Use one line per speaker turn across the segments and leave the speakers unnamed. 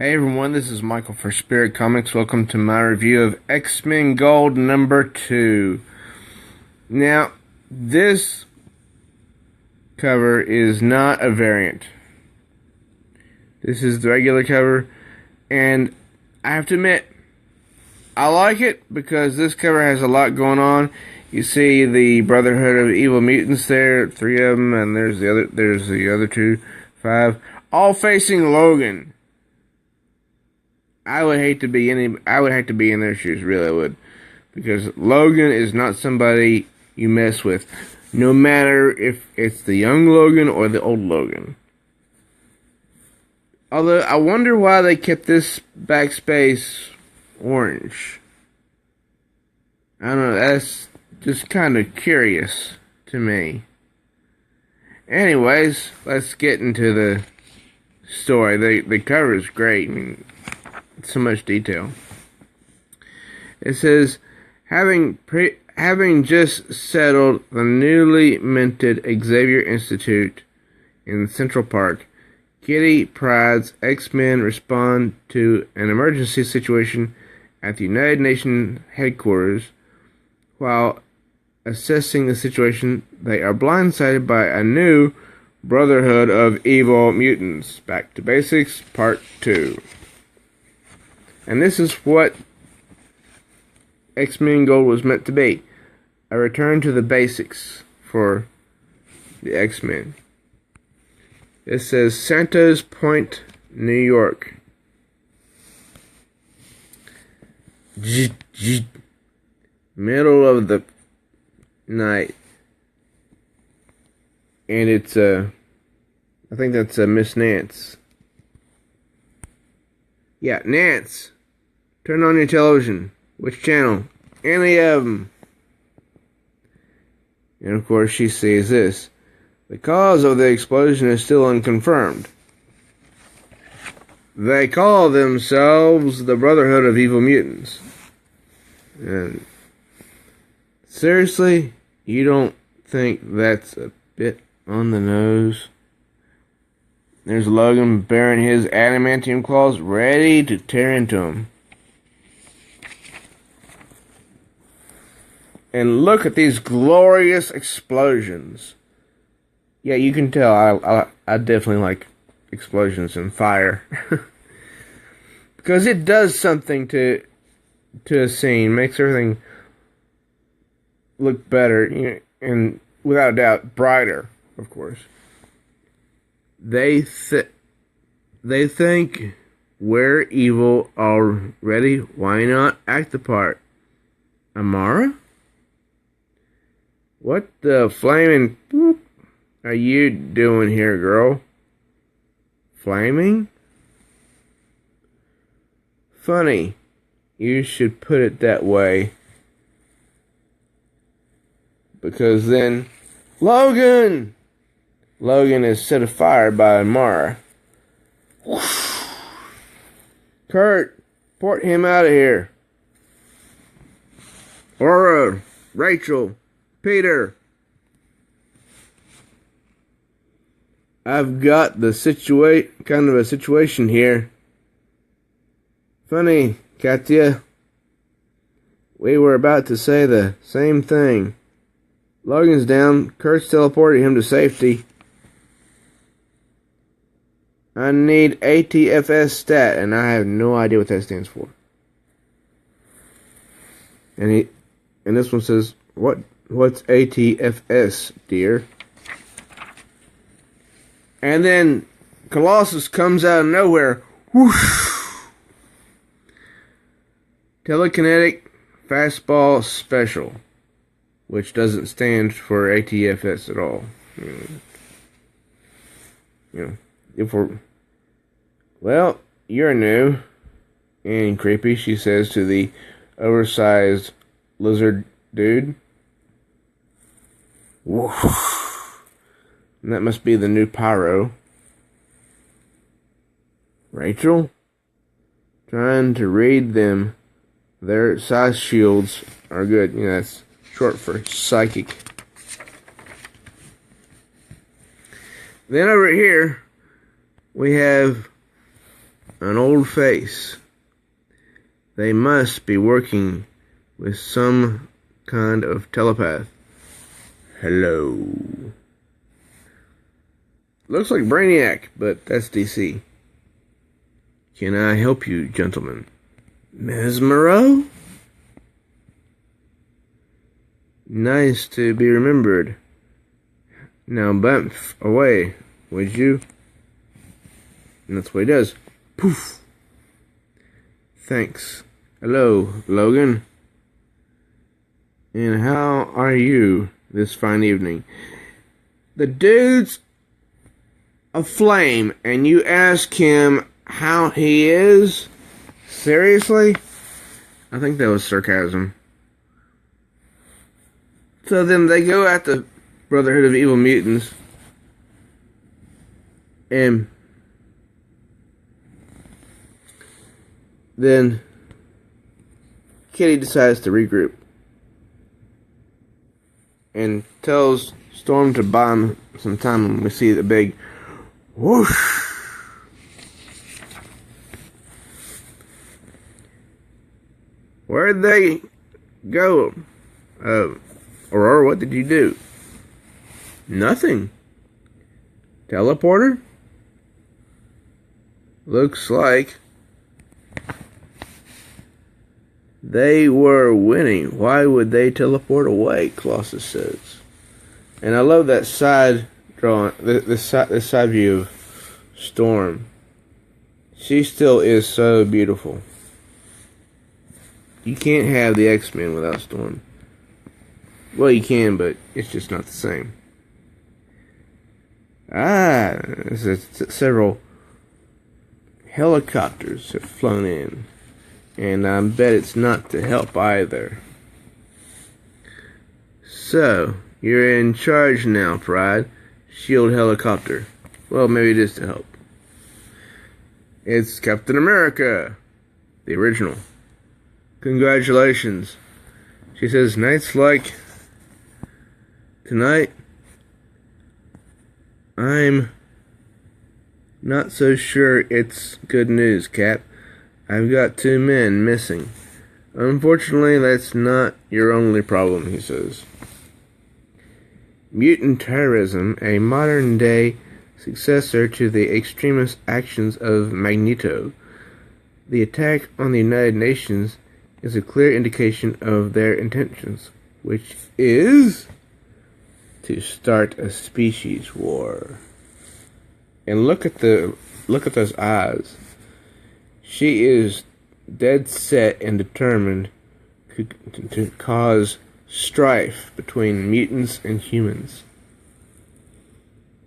Hey everyone, this is Michael for Spirit Comics. Welcome to my review of X-Men Gold number 2. Now, this cover is not a variant. This is the regular cover, and I have to admit, I like it because this cover has a lot going on. You see the Brotherhood of Evil Mutants there, 3 of them, and there's the other 2, 5, all facing Logan. I would hate to be in their shoes, really I would. Because Logan is not somebody you mess with. No matter if it's the young Logan or the old Logan. Although, I wonder why they kept this backspace orange. I don't know, that's just kind of curious to me. Anyways, let's get into the story. The cover is great. I mean, so much detail. It says, having just settled the newly minted Xavier Institute in Central Park, Kitty Pryde's X-Men respond to an emergency situation at the United Nations headquarters. While assessing the situation, they are blindsided by a new Brotherhood of Evil Mutants. Back to Basics, Part 2. And this is what X-Men Gold was meant to be. A return to the basics for the X-Men. It says Santos Point, New York. Middle of the night. And it's I think that's Miss Nance. Yeah, Nance. Turn on your television. Which channel? Any of them. And of course she sees this. The cause of the explosion is still unconfirmed. They call themselves the Brotherhood of Evil Mutants. And seriously, you don't think that's a bit on the nose? There's Logan bearing his adamantium claws ready to tear into him. And look at these glorious explosions. Yeah, you can tell I definitely like explosions and fire. Because it does something to a scene. Makes everything look better. You know, and without doubt, brighter, of course. They think we're evil already. Why not act the part? Amara? What the flaming boop are you doing here, girl? Flaming? Funny. You should put it that way. Because then... Logan! Logan is set afire by Amara. Kurt, port him out of here. Aura, Rachel, Peter. I've got the kind of a situation here. Funny, Katya. We were about to say the same thing. Logan's down. Kurt's teleported him to safety. I need ATFS stat, and I have no idea what that stands for. And this one says, what's ATFS, dear? And then Colossus comes out of nowhere. Whoosh! Telekinetic Fastball Special, which doesn't stand for ATFS at all. Well, you're new and creepy, she says to the oversized lizard dude. Woof. And that must be the new Pyro. Rachel? Trying to read them. Their size shields are good. You know, that's short for psychic. Then over here, we have an old face. They must be working with some kind of telepath. Hello. Looks like Brainiac, but that's DC. Can I help you, gentlemen? Mesmero? Nice to be remembered. Now bump away, would you? And that's what he does. Poof. Thanks. Hello, Logan. And how are you this fine evening? The dude's aflame, and you ask him how he is? Seriously? I think that was sarcasm. So then they go at the Brotherhood of Evil Mutants, and then Kitty decides to regroup and tells Storm to buy him some time, and we see the big whoosh. Where'd they go? Aurora, what did you do? Nothing. Teleporter? Looks like they were winning. Why would they teleport away? Colossus says. And I love that side drawing, this side view of Storm. She still is so beautiful. You can't have the X-Men without Storm. Well, you can, but it's just not the same. Several helicopters have flown in. And I bet it's not to help either. So, you're in charge now, Pryde. Shield helicopter. Well, maybe it is to help. It's Captain America. The original. Congratulations. She says, nights like tonight, I'm not so sure it's good news, Cap. I've got 2 men missing. Unfortunately, that's not your only problem, he says. Mutant terrorism, a modern-day successor to the extremist actions of Magneto. The attack on the United Nations is a clear indication of their intentions, which is to start a species war. And look at those eyes. She is dead set and determined to cause strife between mutants and humans.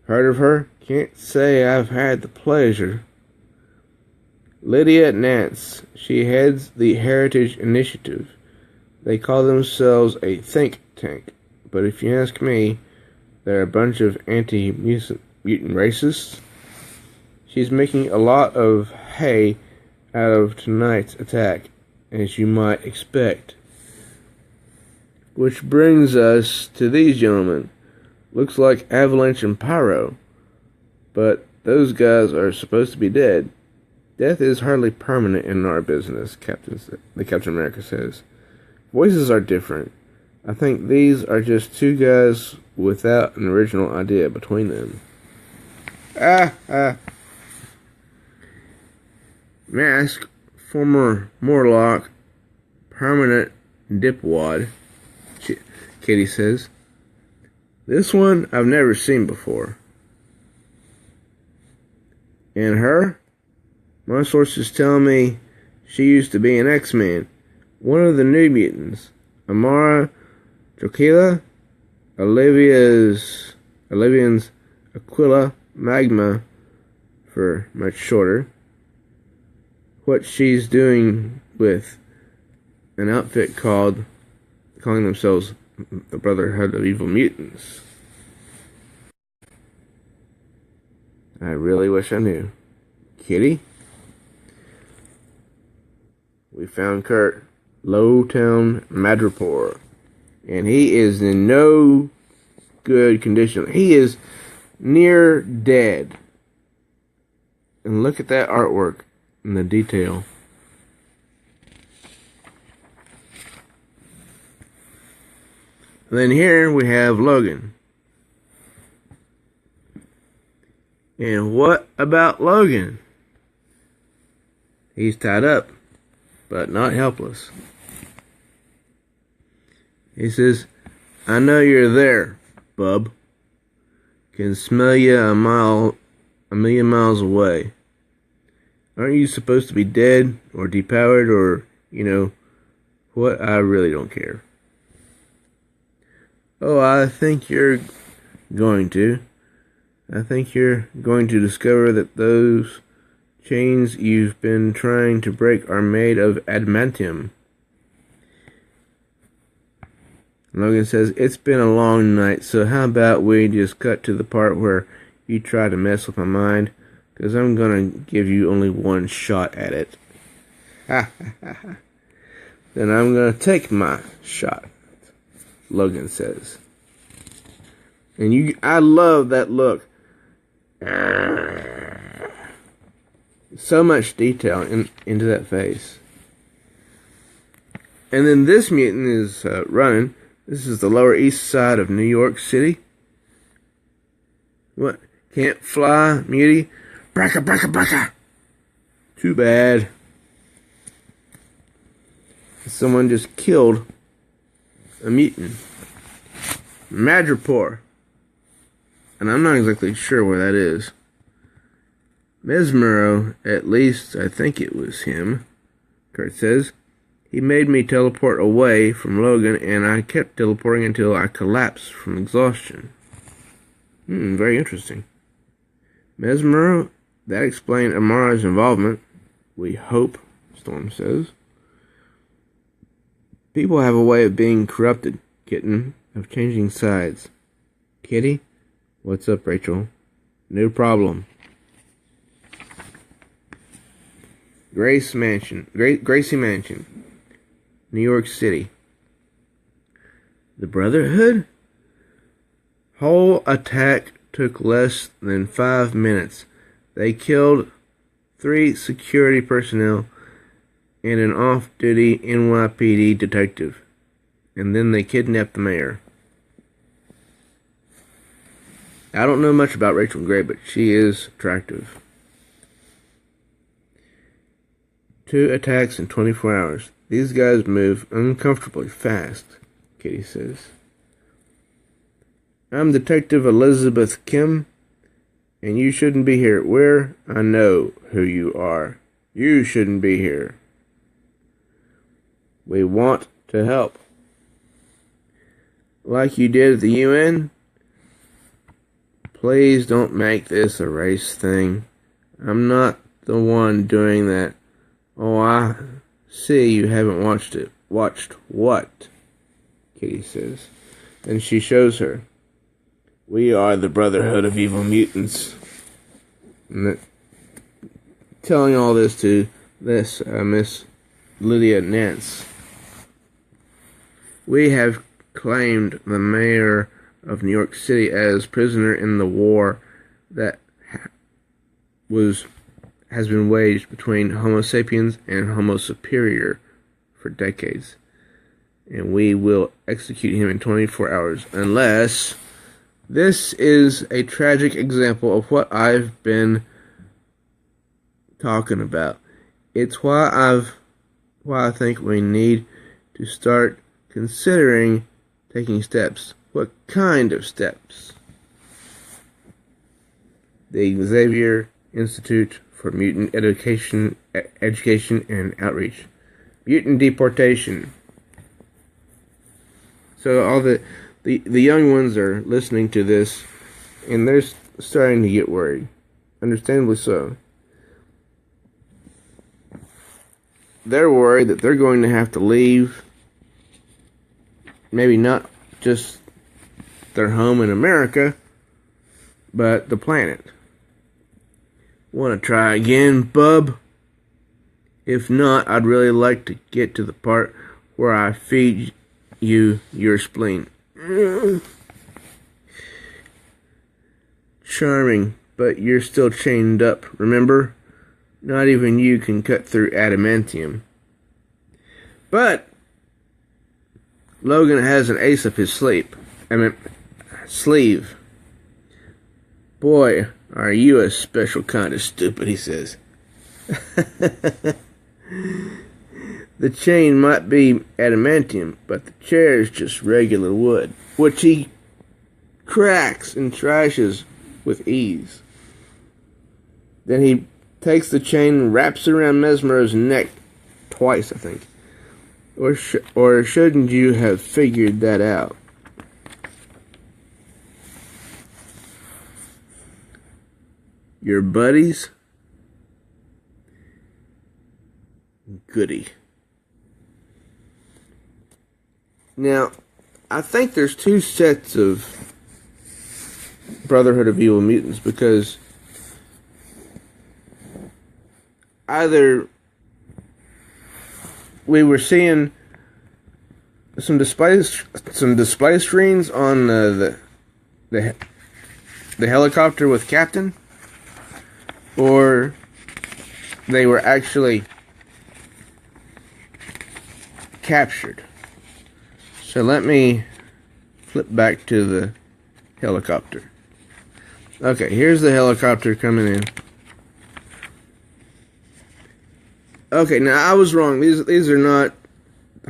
Heard of her? Can't say I've had the pleasure. Lydia Nance. She heads the Heritage Initiative. They call themselves a think tank, but if you ask me, they're a bunch of anti-mutant racists. She's making a lot of hay out of tonight's attack, as you might expect. Which brings us to these gentlemen. Looks like Avalanche and Pyro, but those guys are supposed to be dead. Death is hardly permanent in our business, the Captain America says. Voices are different. I think these are just 2 guys without an original idea between them. Mask, former Morlock, permanent dipwad, Katie says. This one I've never seen before. And her? My sources tell me she used to be an X-Man, one of the New Mutants. Amara Dracula, Olivia's Aquila Magma, for much shorter. What she's doing with an outfit calling themselves the Brotherhood of Evil Mutants. I really wish I knew. Kitty? We found Kurt, Lowtown Madripoor, and he is in no good condition. He is near dead. And look at that artwork. in the detail. And then here we have Logan. And what about Logan? He's tied up, but not helpless. He says, I know you're there, bub. Can smell you a million miles away. Aren't you supposed to be dead or depowered or, what? I really don't care. Oh, I think you're going to. I think you're going to discover that those chains you've been trying to break are made of adamantium. Logan says, it's been a long night, so how about we just cut to the part where you try to mess with my mind, because I'm going to give you only one shot at it. Ha ha ha ha. Then I'm going to take my shot, Logan says. And I love that look. So much detail into that face. And then this mutant is running. This is the Lower East Side of New York City. What? Can't fly, mutie? Bracka, bracka, bracka! Too bad. Someone just killed a mutant. Madripoor. And I'm not exactly sure where that is. Mesmero, at least I think it was him, Kurt says. He made me teleport away from Logan, and I kept teleporting until I collapsed from exhaustion. Very interesting. Mesmero, that explained Amara's involvement. We hope, Storm says. People have a way of being corrupted, kitten, of changing sides. Kitty? What's up, Rachel? No problem. Gracie Mansion, New York City. The Brotherhood? Whole attack took less than 5 minutes. They killed 3 security personnel and an off-duty NYPD detective. And then they kidnapped the mayor. I don't know much about Rachel Gray, but she is attractive. 2 attacks in 24 hours. These guys move uncomfortably fast, Kitty says. I'm Detective Elizabeth Kim, and you shouldn't be here. Where? I know who you are. You shouldn't be here. We want to help. Like you did at the UN? Please don't make this a race thing. I'm not the one doing that. Oh, I see you haven't watched it. Watched what? Kitty says. Then she shows her. We are the Brotherhood of Evil Mutants. And telling all this to this Miss Lydia Nance. We have claimed the mayor of New York City as prisoner in the war that has been waged between Homo sapiens and Homo superior for decades. And we will execute him in 24 hours unless... This is a tragic example of what I've been talking about. It's why I think we need to start considering taking steps. What kind of steps? The Xavier Institute for Mutant Education and Outreach. Mutant deportation. So all the young ones are listening to this, and they're starting to get worried. Understandably so. They're worried that they're going to have to leave, maybe not just their home in America, but the planet. Want to try again, bub? If not, I'd really like to get to the part where I feed you your spleen. Charming, but you're still chained up, remember? Not even you can cut through adamantium. But Logan has an ace up his sleeve. Boy, are you a special kind of stupid, he says. The chain might be adamantium, but the chair is just regular wood, which he cracks and trashes with ease. Then he takes the chain and wraps it around Mesmero's neck twice, I think. Or shouldn't you have figured that out? Your buddies? Goody. Now, I think there's two sets of Brotherhood of Evil Mutants, because either we were seeing some display screens on the helicopter with Captain, or they were actually captured. So let me flip back to the helicopter. Okay, here's the helicopter coming in. Okay, now I was wrong. These are not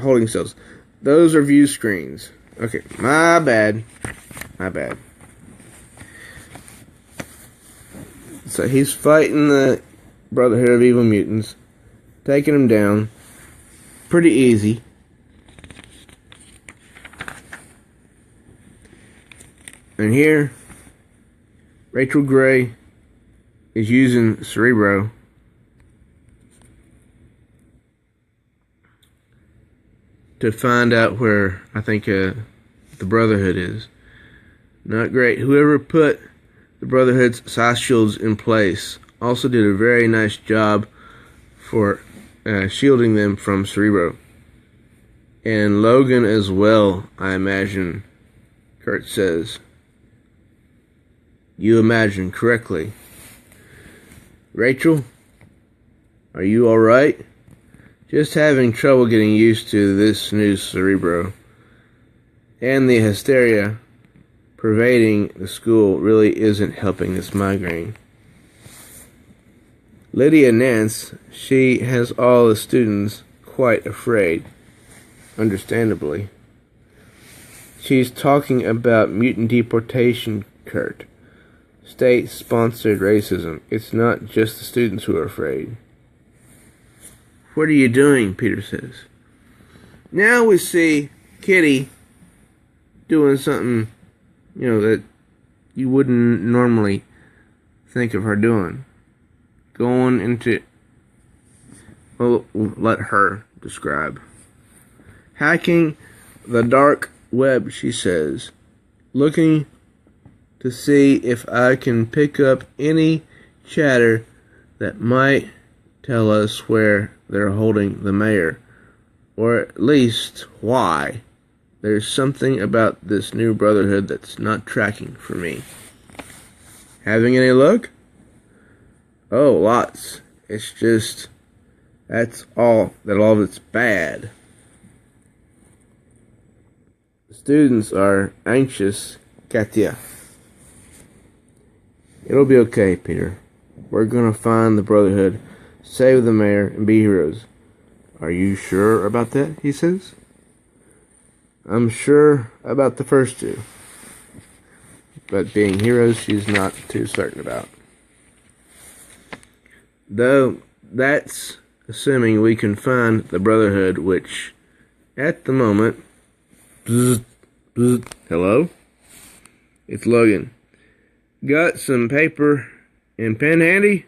holding cells. Those are view screens. Okay, my bad. My bad. So he's fighting the Brotherhood of Evil Mutants, taking them down. Pretty easy. And here, Rachel Gray is using Cerebro to find out where I think the Brotherhood is. Not great. Whoever put the Brotherhood's psi shields in place also did a very nice job for shielding them from Cerebro. And Logan as well, I imagine, Kurt says. You imagine correctly. Rachel, are you alright? Just having trouble getting used to this new Cerebro. And the hysteria pervading the school really isn't helping this migraine. Lydia Nance, she has all the students quite afraid. Understandably. She's talking about mutant deportation, Kurt. State-sponsored racism. It's not just the students who are afraid. What are you doing? Peter says. Now we see Kitty doing something, that you wouldn't normally think of her doing. Going into... Well, let her describe. Hacking the dark web, she says. Looking to see if I can pick up any chatter that might tell us where they're holding the mayor, or at least why. There's something about this new Brotherhood that's not tracking for me. Having any luck? Oh, lots. It's just, that's all, that all of it's bad. The students are anxious, Katya. It'll be okay, Peter. We're gonna find the Brotherhood, save the mayor, and be heroes. Are you sure about that? He says. I'm sure about the first two. But being heroes, she's not too certain about. Though, that's assuming we can find the Brotherhood, which, at the moment... Hello? It's Logan. Got some paper and pen handy?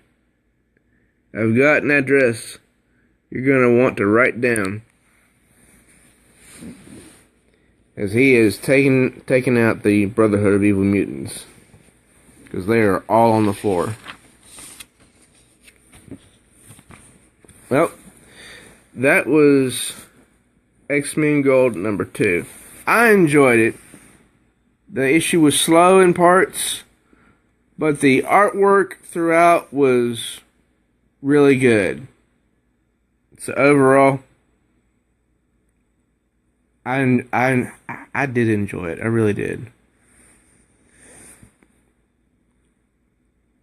I've got an address you're going to want to write down. As he is taking out the Brotherhood of Evil Mutants. Because they are all on the floor. Well, that was X-Men Gold number 2. I enjoyed it. The issue was slow in parts, but the artwork throughout was really good. So overall, I did enjoy it. I really did.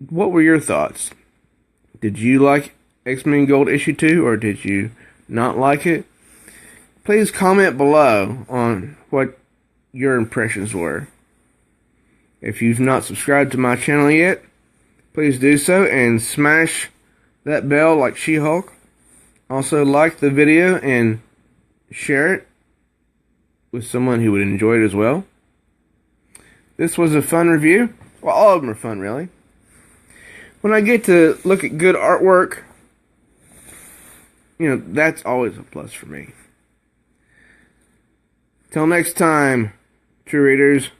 What were your thoughts? Did you like X-Men Gold issue 2 or did you not like it? Please comment below on what your impressions were. If you've not subscribed to my channel yet, please do so and smash that bell like She-Hulk. Also like the video and share it with someone who would enjoy it as well. This was a fun review. Well, all of them are fun, really. When I get to look at good artwork, you know, that's always a plus for me. Till next time, true readers.